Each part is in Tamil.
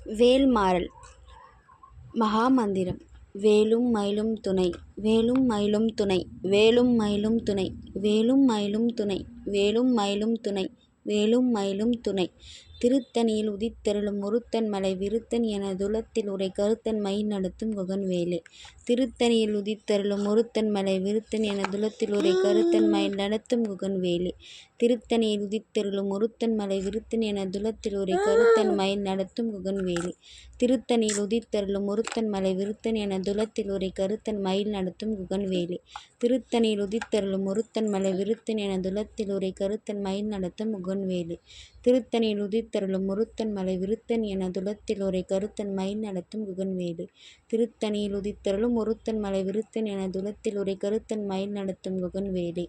வேல்மாறல் மகாமந்திரம். வேலும் மயிலும் துணை. வேலும் மயிலும் துணை. வேலும் மயிலும் துணை. வேலும் மயிலும் துணை. வேலும் மயிலும் துணை. வேலும் மயிலும் துணை. திருத்தணியில் உதித்தருளும் ஒருத்தன் மலை விருத்தன் என துலத்தில் உரை கருத்தன் மயில் நடத்தும் குகன்வேலே. திருத்தணியில் உதித்தருளும் ஒருத்தன் மலை விருத்தன் என துலத்தில் உரை கருத்தன் மயில் நடத்தும் குகன்வேலே. திருத்தணியில் உதித்தருளும் ஒருத்தன் மலை விருத்தன் என துலத்தில் உரை கருத்தன் மயில் நடத்தும் குகன்வேலே. திருத்தணியில் உதித்தருளும் ஒருத்தன் மலை விருத்தன் என துலத்தில் உரை கருத்தன் மயில் நடத்தும் குகன்வேலே. திருத்தணியில் உதித்தருளும் ஒருத்தன் மலை விருத்தன் என துலத்தில் உரை கருத்தன் மயில் நடத்தும் குகன்வேலே. திருத்தணியில் உதித்தருளும் ஒருத்தன் மலை விருத்தன் என துலத்தில் உரை கருத்தன் மயில் நடத்தும் குகன்வேலே. திருத்தணியில் உதித்தருளும் ஒருத்தன் மலை விருத்தன் என துலத்தில் உரை கருத்தன் மயில் நடத்தும் குகன்வேலே.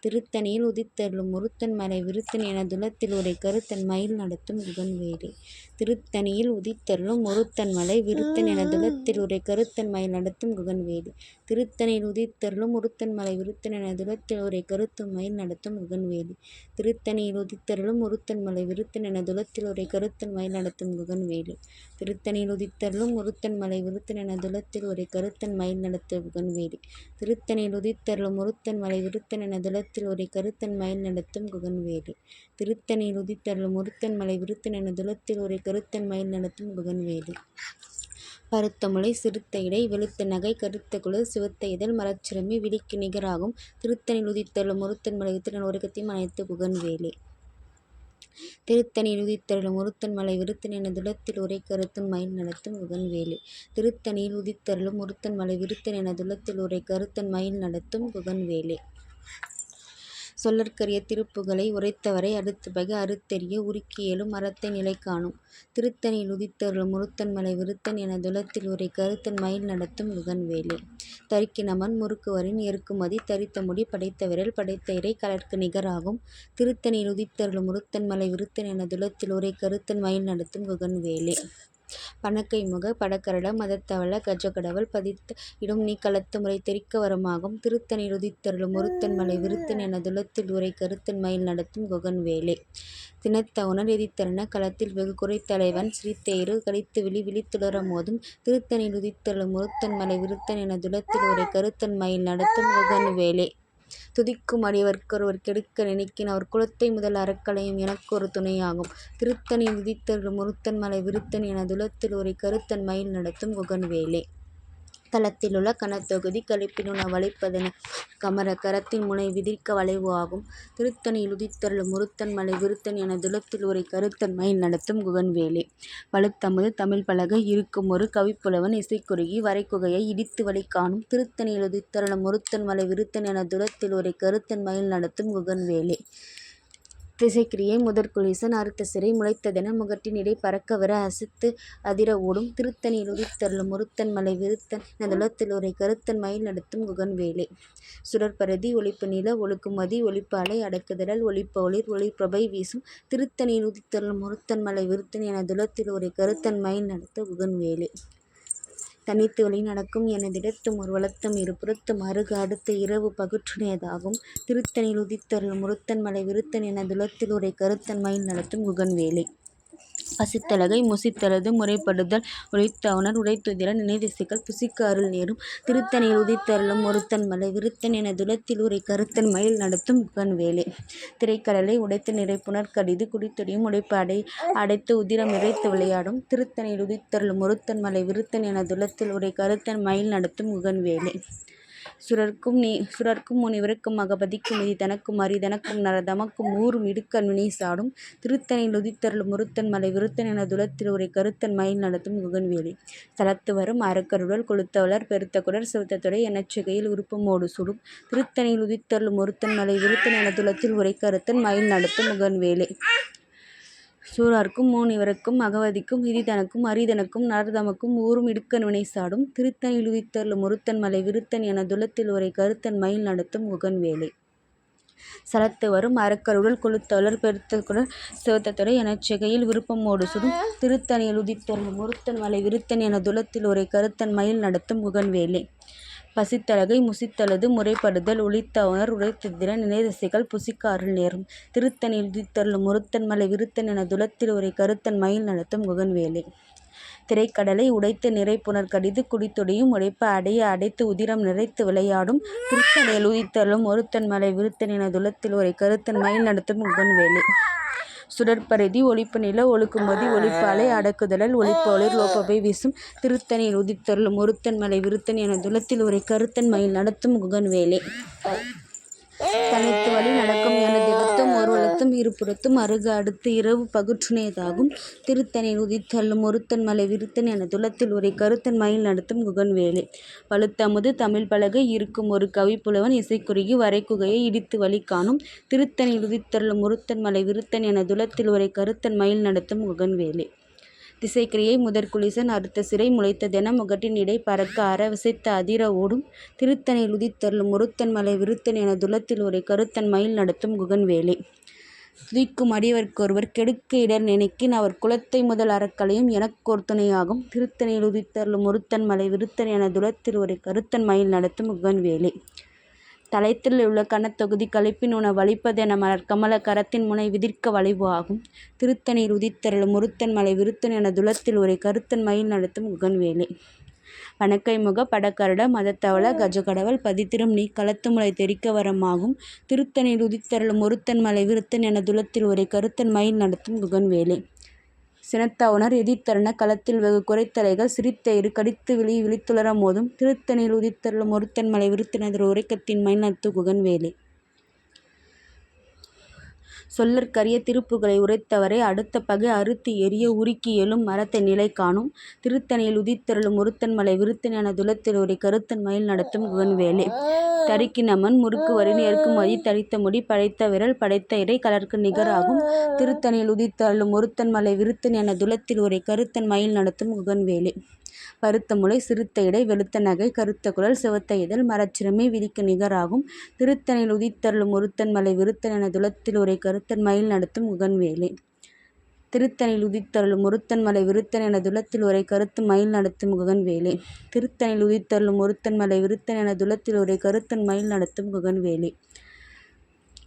திருத்தணியில் உதித்தருளும் ஒருத்தன் மலை விருத்தன் என துலத்தில் உரை கருத்தன் மயில் நடத்தும் குகன்வேலே. திருத்தணியில் உதித்தருளும் ஒருத்தன் மலை விருத்தன் என துலத்தில் உரை கருத்தன் மயில் நடத்தும் குகன்வேலே. திருத்தணியில் உதித்தருளும் ஒருத்தன் மலை விருத்தன் என துலத்தில் உரை கருத்தன் மயில் நடத்தும் குகன்வேலே. திருத்தணியில் உதித்தருளும் ஒருத்தன் மலை விருத்தன் என துலத்தில் உரை கருத்தன் மயில் நடத்தும் குகன்வேலே. திருத்தணியில் உதித்தருளும் ஒருத்தன் மலை விருத்தன் என துலத்தில் உரை கருத்தன் மயில் நடத்தும் குகன்வேலே. திருத்தணியில் உதித்தருளும் ஒருத்தன் மலை விருத்தன் என துலத்தில் உரை கருத்தன் மயில் நடத்தும் குகன்வேலே. திருத்தணியில் உதித்தருளும் ஒருத்தன் மலை விருத்தன் என துலத்தில் உரை கருத்தன் மயில் நடத்தும் குகன்வேலே. பருத்த முளை சிறுத்த இடை வெளுத்த நகை கருத்த குழல் சிவத்த இதழ் மரச்சிறுமி விழிக்கு நிகராகும். திருத்தணியில் உதித்தருளும் ஒருத்தன் மலை விருத்தன் உரைக்கத்தையும் அனைத்து குகன்வேலே. திருத்தணியில் உதித்தருளும் ஒருத்தன் மலை விருத்தன் என துலத்தில் உரை கருத்தன் மயில் நடத்தும் குகன்வேலே. திருத்தணியில் உதித்தருளும் ஒருத்தன் மலை விருத்தன் என துலத்தில் உரை கருத்தன் மயில் நடத்தும் குகன்வேலே. சொல்லற்கரிய திருப்புகளை உரைத்தவரை அடுத்தபக அறுத்தெறிய உருக்கி எழும் அறத்தை நிலை காணும். திருத்தணியில் உதித்தருளும் ஒருத்தன் மலை விருத்தன் என துலத்தில் உரை கருத்தன் மயில் நடத்தும் குகன்வேலே. தரிக்கினமன் முறுக்குவரின் எருக்குமதி தரித்த முடி படைத்த விரல் படைத்த இறை கலர்க்கு நிகராகும். திருத்தணியில் உதித்தருளும் ஒருத்தன் மலை விருத்தன் என துலத்தில் உரை கருத்தன் மயில் நடத்தும் குகன்வேலே. பணக்கை முக படக்கரட மதத்தவள கஜகடவல் பதித்த இடும் நீ களத்து முறை தெரிக்க வரமாகும். திருத்தணியில் உதித்தருளும் ஒருத்தன் மலை விருத்தன் என துலத்தில் உரை கருத்தன் மயில் நடத்தும் குகன்வேலே. தினத்தவுணர் எதித்தரன களத்தில் வெகு குறைத்தலைவன் ஸ்ரீதேரு கழித்து விழித்துளர மோதும். திருத்தணியில் உதித்தருளும் ஒருத்தன் மலை விருத்தன் என துலத்தில் உரை கருத்தன் மயில் நடத்தும் குகன்வேலே. துதிக்கும் அடியவர்க்கொருவர் கெடுக்க நினைக்கின் அவர் குலத்தை முதல் அறக்கலையும் எனக்கு ஒரு துணையாகும். திருத்தணியில் உதித்தருளும் ஒருத்தன் மலை விருத்தன் என துலத்தில் உரை கருத்தன் மயில் நடத்தும் குகன்வேலே. தலத்திலுள்ள கனத்தொகுதி கழிப்பினுண வளைப்பதென கமர கரத்தின் முனை விதிர்க்க வளைவு ஆகும். திருத்தணியில் உதித்தருளும் ஒருத்தன் மலை விருத்தன் என துலத்தில் உரை கருத்தன் மயில் நடத்தும் குகன்வேலே. வலுத்தமுது தமிழ் பலகை இருக்கும் ஒரு கவிப்புலவன் இசைக்குறுகி வரைக்குகையை இடித்து வழி காணும். திருத்தணியில் உதித்தருளும் ஒருத்தன் மலை விருத்தன் என துலத்தில் உரை கருத்தன் மயில் நடத்தும் குகன்வேலே. திசைக்கிரியை முதற்குலிசன் அறுத்த சிறை முளைத்ததென முகட்டின் இடை பறக்க வர அசித்து அதிர ஓடும். திருத்தணியில் உதித்தருளும் ஒருத்தன் மலை விருத்தன் என துலத்தில் உரை கருத்தன் மயில் நடத்தும் குகன்வேலே. சுடற்பரதி ஒளிப்பு நில ஒழுக்குமதி ஒளிப்பு அலை அடக்குதடல் ஒளிப்ப ஒளிர் ஒளிப்பிரபை வீசும். திருத்தணியில் உதித்தருளும் ஒருத்தன் மலை விருத்தன் என துலத்தில் உரை கருத்தன் மயில் நடத்த குகன்வேலே. தனித்து வழி நடக்கும் எனதிடத்தும் ஒரு வளத்தும் இரு புறத்தும் அருகு அடுத்த இரவு பகுற்றுணையதாகும். திருத்தணியில் உதித்தருளும் ஒருத்தன் மலை விருத்தன் என துலத்தில் உரை கருத்தன் மயில் நடத்தும் குகன்வேலே. பசித்தலகை முசித்தலது முறைப்படுதல் ஒளித்தவுணர் உரைத்துதிர நினைதிசைகள் புசிக்கு அருள் நேரும். திருத்தணியில் உதித்தருளும் ஒருத்தன் மலை விருத்தன் என துலத்தில் உரை கருத்தன் மயில் நடத்தும் குகன்வேலே. திரைக்கடலை உடைத்து நிறைப்புணர் கடிது குடித்தொடியும் உடைப்பு அடைத்து உதிரம் இறைத்து விளையாடும். திருத்தணியில் உதித்தருளும் ஒருத்தன் மலை விருத்தன் என துலத்தில் உரை கருத்தன் மயில் நடத்தும் குகன்வேலே. சுரர்க்கும் முனிவருக்கும் மகபதிக்கும் இதி தனக்கும் அரிதனக்கும் நரதமக்கும் ஊரும் இடுக்கண் வினை சாடும். திருத்தணியில் உதித்தருளும் ஒருத்தன் மலை விருத்தன் என துலத்தில் உரை கருத்தன் மயில் நடத்தும் குகன்வேலே. தலத்து வரும் அறக்கருடல் கொளுத்தவளர் பெருத்த குடர் சிவத்த தொடை எனச்செகையில் உருப்பமோடு சுடும். திருத்தணியில் உதித்தருளும் ஒருத்தன் மலை விருத்தன் என துலத்தில் உரை கருத்தன் மயில் நடத்தும் குகன்வேலே. சூரார்க்கும் மூனிவருக்கும் மகவதிக்கும் இதி தனக்கும் அரிதனக்கும் நரதமக்கும் ஊரும் இடுக்கண் வினை சாடும். திருத்தணியில் உதித்தருளும் ஒருத்தன் மலை விருத்தன் என துலத்தில் உரை கருத்தன் மயில் நடத்தும் குகன்வேலே. சலத்து வரும் அறக்கருடல் கொளுத்தவளர் பெருத்த குடர் சிவத்த தொடை எனச்செகையில் விருப்பமோடு சுடும். திருத்தணியில் உதித்தருளும் ஒருத்தன் மலை விருத்தன் என துலத்தில் உரை கருத்தன் மயில் நடத்தும் குகன்வேலே. பசித்தலகை முசித்தலது முறைப்படுதல் ஒளித்தவுணர் உரைத்துதிர நினைதிசைகள் புசிக்க அருள் நேரும். திருத்தணியில் உதித்தருளும் ஒருத்தன் மலை விருத்தன் என துலத்தில் உரை கருத்தன் மயில் நடத்தும் குகன்வேலே. திரைக்கடலை உடைத்து நிறை புனர் கடிது குடித்துடியும் உடைப்ப அடைய அடைத்து உதிரம் நிறைத்து விளையாடும் திருத்தணியில் உதித்தருளும் ஒருத்தன் மலை விருத்தன் என துலத்தில் ஒரு கருத்தன் மயில் நடத்தும் குகன்வேலி. சுடற்பரிதி ஒளிப்பு நில ஒழுக்குமதி ஒளிப்பாலை அடக்குதலல் ஒளிப்போலிர் லோப்பவை வீசும் திருத்தணியில் உதித்தருளும் ஒருத்தன் மலை விருத்தன் என துலத்தில் ஒரு கருத்தன் மயில் நடத்தும் குகன்வேலி. தனித்து வழி நடக்கும் எனது இடத்தும் ஒரு வளத்தும் இருபுறத்தும் அருக அடுத்து இரவு பகுற்றுணையதாகும் திருத்தணியில் உதித்தள்ளும் ஒருத்தன் மலை விருத்தன் என துலத்தில் ஒரு கருத்தன் மயில் நடத்தும் குகன்வேலி. பழுத்தமுது தமிழ் பலகை இருக்கும் ஒரு கவிப்புலவன் இசைக்குறுகி வரைக்குகையை இடித்து வழி காணும் திருத்தணியில் உதித்தள்ளும் ஒருத்தன் மலை விருத்தன் என துலத்தில் ஒரு கருத்தன் மயில் நடத்தும் குகன்வேலி. திசைக்கிரியை முதற்குலிசன் அறுத்த சிறை முளைத்ததென முகட்டின் இடை பறக்க அற விசைத்த அதிர ஓடும் திருத்தணியில் உதித்தருளும் ஒருத்தன் மலை விருத்தன் என துலத்தில் ஒரு கருத்தன் மயில் நடத்தும் குகன்வேலி. துதிக்கும் அடியவர்க்கொருவர் கெடுக்க இடர் நினைக்கின் அவர் குலத்தை முதல் அறக்கலையும் எனக்கோர் துணையாகும் திருத்தணியில் உதித்தருளும் ஒருத்தன் மலை விருத்தன் என துலத்தில் ஒரு கருத்தன் மயில் நடத்தும் குகன்வேலி. தளைத்தில் உள்ள கனத்தொகுதி களைப்பின் உண வலிப்பதென மலர் கமல கரத்தின் முனை விதிர்க்க வளைவு ஆகும் திருத்தணியில் உதித்தருளும் ஒருத்தன் மலை விருத்தன் என துலத்தில் ஒரு கருத்தன் மயில் நடத்தும் குகன்வேலி. வணக்கை முக படக்கருட மதத்தவள கஜகடவல் பதித்திரும் நீ களத்து முளை தெரிக்க வரமாகும் திருத்தணியில் உதித்தருளும் ஒருத்தன் மலை விருத்தன் என துலத்தில் ஒரு கருத்தன் மயில் நடத்தும் குகன்வேலி. சினத்தவுணர் எதிர்த்தருண களத்தில் வெகு குறைத்தலைகள் சிரித்தயிறு கடித்து விழித்துளர மோதும் திருத்தணியில் உதித்தருளும் ஒருத்தன் மலை விருத்தனதர் உரைக்கத்தின் மயில் நடத்து குகன்வேலி. சொல்லற்கரிய திருப்புகளை உரைத்தவரை அடுத்த பகை அறுத்து எரிய உருக்கி எழும் மரத்தை நிலை காணும் திருத்தணியில் உதித்தருளும் ஒருத்தன் மலை விருத்தன் என துலத்தில் ஒரு கருத்தன் மயில் நடத்தும் குகன்வேலி. தரிக்கினமன் முறுக்கு வரின் ஏற்குமதி தரித்த முடி படைத்த விரல் படைத்த இறை கலர்க்கு நிகராகும் திருத்தணியில் உதித்தருளும் ஒருத்தன் மலை விருத்தன் என துலத்தில் ஒரு கருத்தன் மயில் நடத்தும் குகன்வேலி. பருத்த முளை சிறுத்த இடை வெளுத்த நகை கருத்த குரல் சிவத்த இதழ் மரச்சிறுமை விதிக்கு நிகராகும் திருத்தணியில் உதித்தருளும் ஒருத்தன் மலை விருத்தன் என துலத்தில் ஒரு கருத்தன் மயில் நடத்தும் குகன்வேலி. திருத்தணியில் உதித்தருளும் ஒருத்தன் மலை விருத்தன் என துலத்தில் ஒரு கருத்து மயில் நடத்தும் குகன்வேலி. திருத்தணியில் உதித்தருளும் ஒருத்தன் மலை விருத்தன் என துலத்தில் ஒரு கருத்தன் மயில் நடத்தும் குகன்வேலி.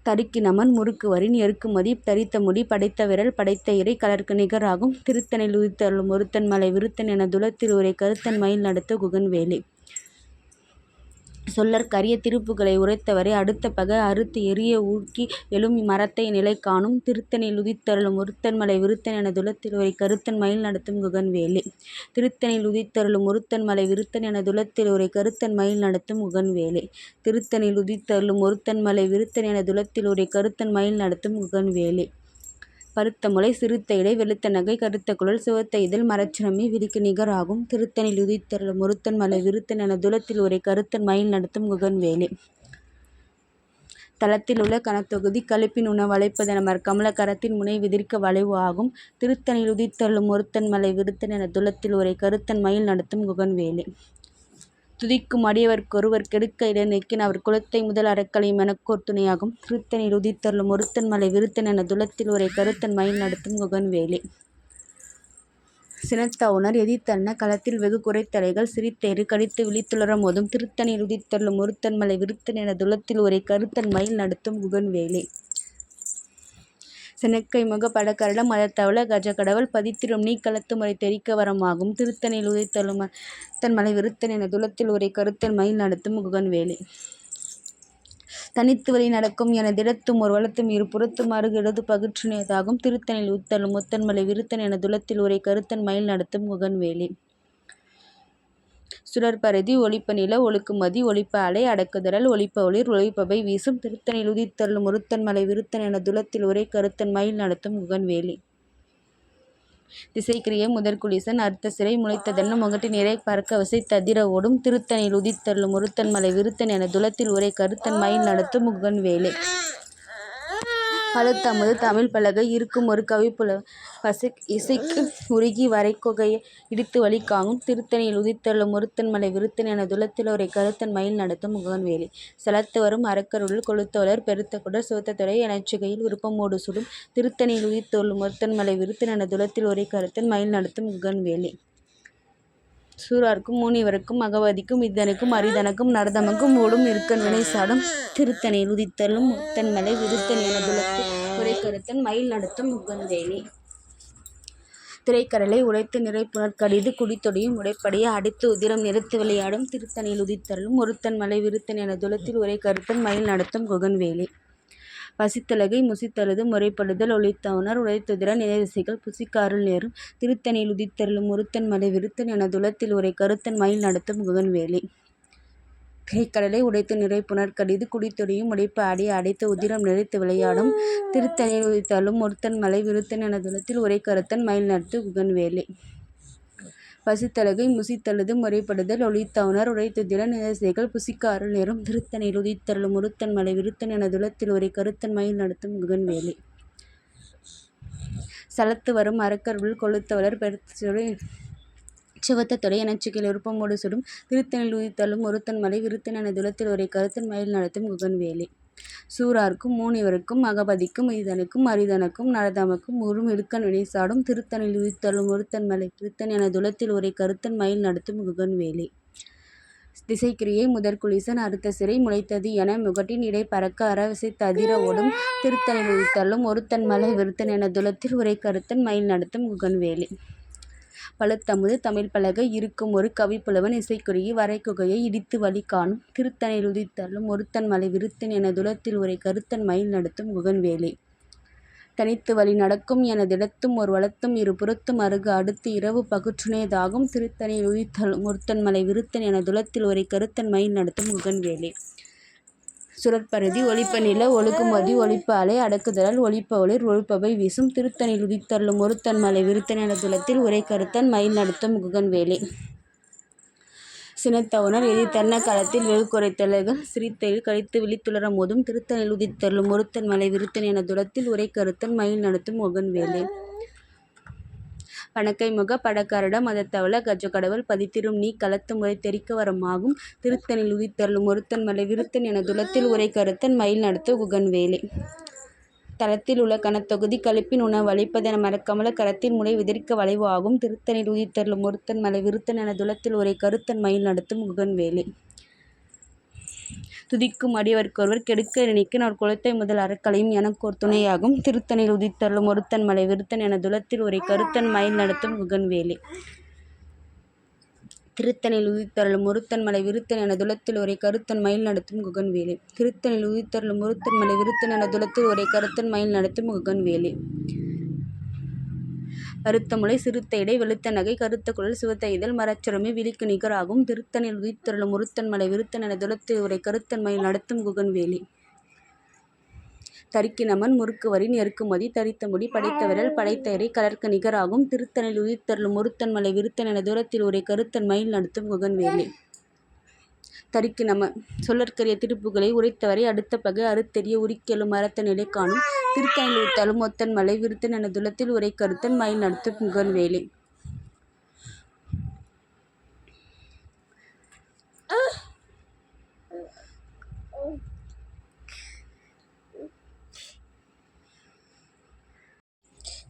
தரிக்கினமன் முறுக்கு வரின் எருக்குமதி தரித்த முடி படைத்த விரல் படைத்த இறை கலர்க்கு நிகராகும் திருத்தணியில் உதித்தருளும் ஒருத்தன் மலை விருத்தன் என துலத்தில் ஒரு கருத்தன் மயில் நடத்த குகன்வேலி. சொல்லற்கரிய திருப்புகளை உரைத்தவரை அடுத்த பகை அறுத்து எரிய ஊக்கி எழும் மரத்தை நிலை காணும் திருத்தணியில் உதித்தருளும் ஒருத்தன் மலை விருத்தன் என துலத்தில் ஒரு கருத்தன் மயில் நடத்தும் குகன்வேலி. திருத்தணியில் உதித்தருளும் ஒருத்தன் மலை விருத்தன் என துலத்தில் ஒரு கருத்தன் மயில் நடத்தும் குகன்வேலி. திருத்தணியில் உதித்தருளும் ஒருத்தன் மலை விருத்தன் என துலத்தில் ஒரு கருத்தன் மயில் நடத்தும் குகன்வேலி. பருத்த முளை சிறுத்த இடை வெளுத்த நகை கருத்த குழல் சிவத்த இதழ் மரச்சிறுமை விதிக்கு நிகராகும் திருத்தணியில் உதித்தருளும் ஒருத்தன் மலை விருத்தன் என துலத்தில் ஒரு கருத்தன் மயில் நடத்தும் குகன்வேலி. தளத்தில் உள்ள கனத்தொகுதி கழிப்பின் உண வளைப்பதென மர் கமல கரத்தின் முனை விதிர்க்க வளைவு ஆகும் திருத்தணியில் உதித்தருளும் ஒருத்தன் மலை விருத்தன் என துலத்தில் ஒரு கருத்தன் மயில் நடத்தும் குகன்வேலி. துதிக்கும் அடியவர்க்கொருவர் கெடுக்க இடர் நிற்கின் அவர் குலத்தை முதல் அறக்கலையும் எனக்கோர் துணையாகும் திருத்தணியில் உதித்தருளும் ஒருத்தன் மலை விருத்தன் என துலத்தில் ஒரு கருத்தன் மயில் நடத்தும் குகன்வேலி. சினத்தவுணர் எதிர்த்தன்ன களத்தில் வெகு குறைத்தலைகள் சிரித்தேறு கடித்து விழித்துளர மோதும் திருத்தணியில் உதித்தருளும் ஒருத்தன் மலை விருத்தன் என துலத்தில் ஒரு கருத்தன் மயில் நடத்தும் குகன்வேலி. செனக்கை முக படக்கரட மதத்தவள கஜகடவல் பதித்திரும் நீ களத்து முறை தெரிக்க வரமாகும் திருத்தணியில் உதித்தருளும் தன் மலை விருத்தன் என துலத்தில் ஒரு கருத்தன் மயில் நடத்தும் குகன்வேலி. தனித்து வழி நடக்கும் எனதிடத்தும் ஒரு வளத்தும் இரு புறத்தும் அருகு இடது பகுற்றுணையதாகும் திருத்தணியில் உதித்தருளும் ஒருத்தன் மலை விருத்தன் என துலத்தில் ஒரு கருத்தன் மயில் நடத்தும் குகன்வேலி. சுடற்பரிதி ஒளிப்ப நில ஒழுக்குமதி ஒளிப்ப அலை அடக்குதலல் ஒளிப்ப ஒளிர் ஒளிப்பவை வீசும் திருத்தணியில் உதித்தருளும் ஒருத்தன் மலை விருத்தன் என துலத்தில் ஒரே கருத்தன் மயில் நடத்தும் குகன்வேலி. திசைக்கிரியை முதற்குலிசன் அறுத்த சிறை முளைத்ததென முகட்டின் இறை பறக்க விசைத்த அதிர ஓடும் திருத்தணியில் உதித்தருளும் ஒருத்தன் மலை விருத்தன் என துலத்தில் ஒரே கருத்தன் மயில் நடத்தும் குகன்வேலி. பழுத்தமுது தமிழ் பலகை இருக்கும் ஒரு கவிப்புல இசைக்கு உருகி வரைக்குகையை இடித்து வழி காணும் திருத்தணியில் உதித்தருளும் ஒருத்தன் மலை விருத்தன் என துலத்தில் ஒரு கருத்தன் மயில் நடத்தும் குகன்வேலி. செலத்து வரும் அரக்கருள் கொளுத்தோலர் பெருத்த குடர் சிவத்த துறை எனச்சுகையில் விருப்பமோடு சுடும் திருத்தணியில் உதித்தருளும் ஒருத்தன் மலை விருத்தன் என துலத்தில் ஒரு கருத்தன் மயில் நடத்தும் குகன்வேலி. சூரார்க்கும் மூனிவருக்கும் மகவதிக்கும் இத்தனுக்கும் அரிதனுக்கும் நரதமுக்கும் ஓடும் இருக்கன் வினை சாடும் திருத்தணியில் உதித்தருளும் ஒருத்தன் மலை விருத்தன் என துலத்தில் ஒரு கருத்தன் மயில் நடத்தும் குகன்வேலி. திரைக்கடலை உடைத்து நிறைப்புணர் கடிது குடித்தொடியும் உடைப்படைய அடித்து உதிரம் நிறுத்து விளையாடும் திருத்தணியில் உதித்தருளும் ஒருத்தன் மலை விருத்தன் என துலத்தில் உரை கருத்தன் மயில் நடத்தும் குகன்வேலி. பசித்தலகை முசித்தழுது முறைப்படுதல் ஒளித்தவனர் உடைத்துதிர நினைதிசைகள் புசிக்க அருள் நேரும் திருத்தணியில் உதித்தருளும் ஒருத்தன் மலை விருத்தன் என துலத்தில் உரை கருத்தன் மயில் நடத்தும் குகன்வேலி. திரைக்கடலை உடைத்து நிறைப்புணர் கடிது குடித்தொடியும் உடைப்பு ஆடி அடைத்து உதிரம் நிறைத்து விளையாடும் திருத்தணியில் உதித்தருளும் ஒருத்தன் மலை விருத்தன் என துலத்தில் உரை கருத்தன் மயில் நடத்தும் குகன்வேலி. பசித்தலகை முசித்தழுது முறைப்படுதல் ஒளித்தவனர் உடைத்துதிர நினைதிசைகள் புசிக்க அருள் நேரும் திருத்தணியில் உதித்தருளும் ஒருத்தன் மலை விருத்தன் என துலத்தில் உரை கருத்தன் மயில் நடத்தும் குகன்வேலி. சலத்து வரும் அரக்கர்கள் கொளுத்தவளர் பெருத்துறை சிவத்த தொடை எனச்சுக்கில் விருப்பமோடு சுடும் திருத்தணியில் உதித்தருளும் ஒருத்தன் மலை விருத்தன் என துலத்தில் உரை கருத்தன் மயில் நடத்தும் குகன்வேலி. சூரார்க்கும் மூனிவருக்கும் அகபதிக்கும் இதனுக்கும் அரிதனுக்கும் நரதமக்கும் ஊரும் இடுக்கண் வினைசாடும் திருத்தணியில் உதித்தருளும் ஒருத்தன் மலை விருத்தன் என துலத்தில் உரை கருத்தன் மயில் நடத்தும் குகன்வேலி. திசைக்கிரியை முதற்குலிசன் அறுத்த சிறை முளைத்தது என முகட்டின் இடை பறக்க அரவிசை ததிர ஓடும் திருத்தணியில் உதித்தருளும் ஒருத்தன் மலை விருத்தன் என துலத்தில் உரை கருத்தன் மயில் நடத்தும் குகன்வேலி. பழுத்தமுது தமிழ் பலகை இருக்கும் ஒரு கவிப்புலவன் இசைக்குறுகி வரைக்குகையை இடித்து வழி காணும் திருத்தணியில் உதித்தருளும் ஒருத்தன் மலை விருத்தன் என துலத்தில் உரை கருத்தன் மயில் நடத்தும் குகன்வேலி. தனித்து வழி நடக்கும் எனதிடத்தும் ஒரு வளத்தும் இரு புறத்தும் அருகு அடுத்து இரவு பகுற்றுணையதாகும் திருத்தணியில் உதித்தருளும் ஒருத்தன் மலை விருத்தன் என துலத்தில் உரை கருத்தன் மயில் நடத்தும் குகன்வேலி. சுழற்பருதி ஒளிப்ப நில ஒழுகுமதி ஒளிப்ப அலை அடக்குதலால் ஒளிப்ப ஒளிர் ஒழுப்பவை வீசும் திருத்தணியில் உதித்தருளும் ஒருத்தன் மலை விருத்தன் என துலத்தில் உரை கருத்தன் மயில் நடத்தும் குகன்வேலி. சினத்தவுணர் எதிர்த்தன்ன களத்தில் வெகுக்குரைத்தலர்கள் சிரித்தையில் கழித்து விழித்துளர மோதும் திருத்தணியில் உதித்தருளும் ஒருத்தன் மலை விருத்தன் என துலத்தில் உரை கருத்தன் மயில் நடத்தும் குகன்வேலி. பணக்கை முக படக்கரட மதத்தவள கஜகடவல் பதித்திரும் நீ களத்து முறை தெரிக்க வரமாகும் திருத்தணியில் உதித்தருளும் ஒருத்தன் மலை விருத்தன் என துலத்தில் உரை கருத்தன் மயில் நடத்தும் குகன்வேலி. தளத்தில் உள்ள கனத்தொகுதி கழிப்பின் உணவு அளிப்பதென மரக்கமல கரத்தின் முளை விதிர்க்க வளைவு ஆகும் திருத்தணியில் உதித்தருளும் ஒருத்தன் மலை விருத்தன் என துலத்தில் உரை கருத்தன் மயில் நடத்தும் குகன்வேலி. துதிக்கும் அடியவர்க்கொருவர் கெடுக்க நினைக்க நான் குலத்தை முதல் அறக்கலையும் எனக்கோர் துணையாகும் திருத்தணியில் உதித்தருளும் ஒருத்தன் மலை விருத்தன் என துலத்தில் உரை கருத்தன் மயில் நடத்தும் குகன்வேலி. திருத்தணியில் உதித்தருளும் ஒருத்தன் மலை விருத்தன் என துலத்தில் உரை கருத்தன் மயில் நடத்தும் குகன்வேலி. திருத்தணியில் உதித்தருளும் ஒருத்தன் மலை விருத்தன் என துலத்தில் உரை கருத்தன் மயில் நடத்தும் குகன்வேலி. கருத்த முளை சிறுத்த இடை வெளுத்த நகை கருத்த குழல் சிவத்த இதழ் மரச்சுரமை விழிக்கு நிகராகும் திருத்தணியில் உதித்தருளும் ஒருத்தன் மலை விருத்தன் என துலத்தில் உரை கருத்தன் மயில் நடத்தும் குகன்வேலி. தரிக்கினமன் முறுக்கு வரி நெருக்குமதி தரித்த முடி படைத்த விரல் படைத்த இறை கலர்க்கு நிகராகும் திருத்தணியில் உதித்தருளும் ஒருத்தன் மலை விருத்தன் என துலத்தில் உரை கருத்தன் மயில் நடத்தும் குகன்வேலி. தரிக்கு நம சொல்லற்கரிய திருப்புகளை உரைத்தவரை அடுத்த பகை அறுத்தெறிய உரிக்கெழும் மரத்த நிலை காணும் திருத்தணியில் உதித்தருளும் ஒருத்தன் மலை விருத்தன் என துலத்தில் உரை கருத்தன் மயில் நடத்தும் குகன்வேலி.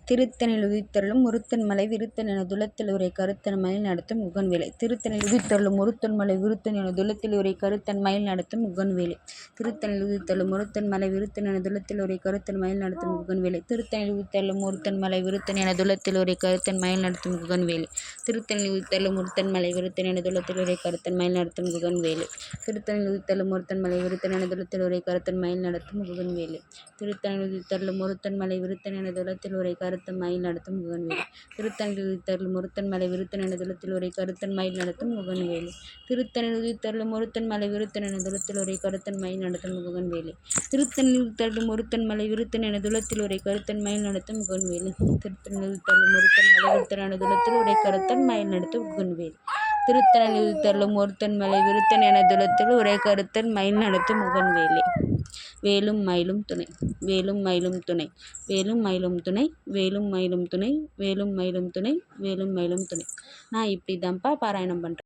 திருத்தணியில் உதித்தருளும் ஒருத்தன் மலை விருத்தன் என துலத்தில் உரை கருத்தன் மயில் நடத்தும் குகன்வேலி. திருத்தணியில் உதித்தருளும் ஒருத்தன் மலை விருத்தன் என துலத்தில் உரை கருத்தன் மயில் நடத்தும் குகன்வேலி. திருத்தணியில் உதித்தருளும் ஒருத்தன் மலை விருத்தன் என துலத்தில் உரை கருத்தன் மயில் நடத்தும் குகன்வேலி. திருத்தணியில் உதித்தருளும் ஒருத்தன் மலை விருத்தன் என துலத்தில் உரை கருத்தன் மயில் நடத்தும் குகன்வேலி. திருத்தணியில் உதித்தருளும் ஒருத்தன் மலை விருத்தன் என துலத்தில் உரை கருத்தன் மயில் நடத்தும் குகன்வேலி. திருத்தணியில் உதித்தருளும் ஒருத்தன் மலை விருத்தன் என துலத்தில் உரை கருத்தன் மயில் நடத்தும் குகன்வேலி. திருத்தணியில் உதித்தருளும் ஒருத்தன் மலை விருத்தன் என துலத்தில் உரை கருத்தன் மயில் நடத்தும் குகன்வேலி. திருத்தணியில் உதித்தருளும் ஒருத்தன் மலை விருத்தன் என துலத்தில் உரை கருத்தன் மயில் நடத்தும் குகன்வேலி. திருத்தணியில் உதித்தருளும் ஒருத்தன் மலை விருத்தன் என துலத்தில் உரை கருத்தன் மயில் நடத்தும் குகன்வேலி. திருத்தணியில் உதித்தருளும் ஒருத்தன் மலை விருத்தன் என துலத்தில் உரை கருத்தன் மயில் நடத்தும் குகன்வேலி. திருத்தணியில் உதித்தருளும் ஒருத்தன் மலை விருத்தன் என துலத்தில் உரை கருத்தன் மயில் நடத்தும் குகன்வேலி. திருத்தணியில் உதித்தருளும் ஒருத்தன் மலை விருத்தன் என துலத்தில் உரை கருத்தன் மயில் நடத்தும் குகன்வேலி. வேலும் மயிலும் துணை வேலும் மயிலும் துணை வேலும் மயிலும் துணை வேலும் மயிலும் துணை வேலும் மயிலும் துணை வேலும் மயிலும் துணை. நான் இப்படி தான்ப்பா பாராயணம் பண்ணுறேன்.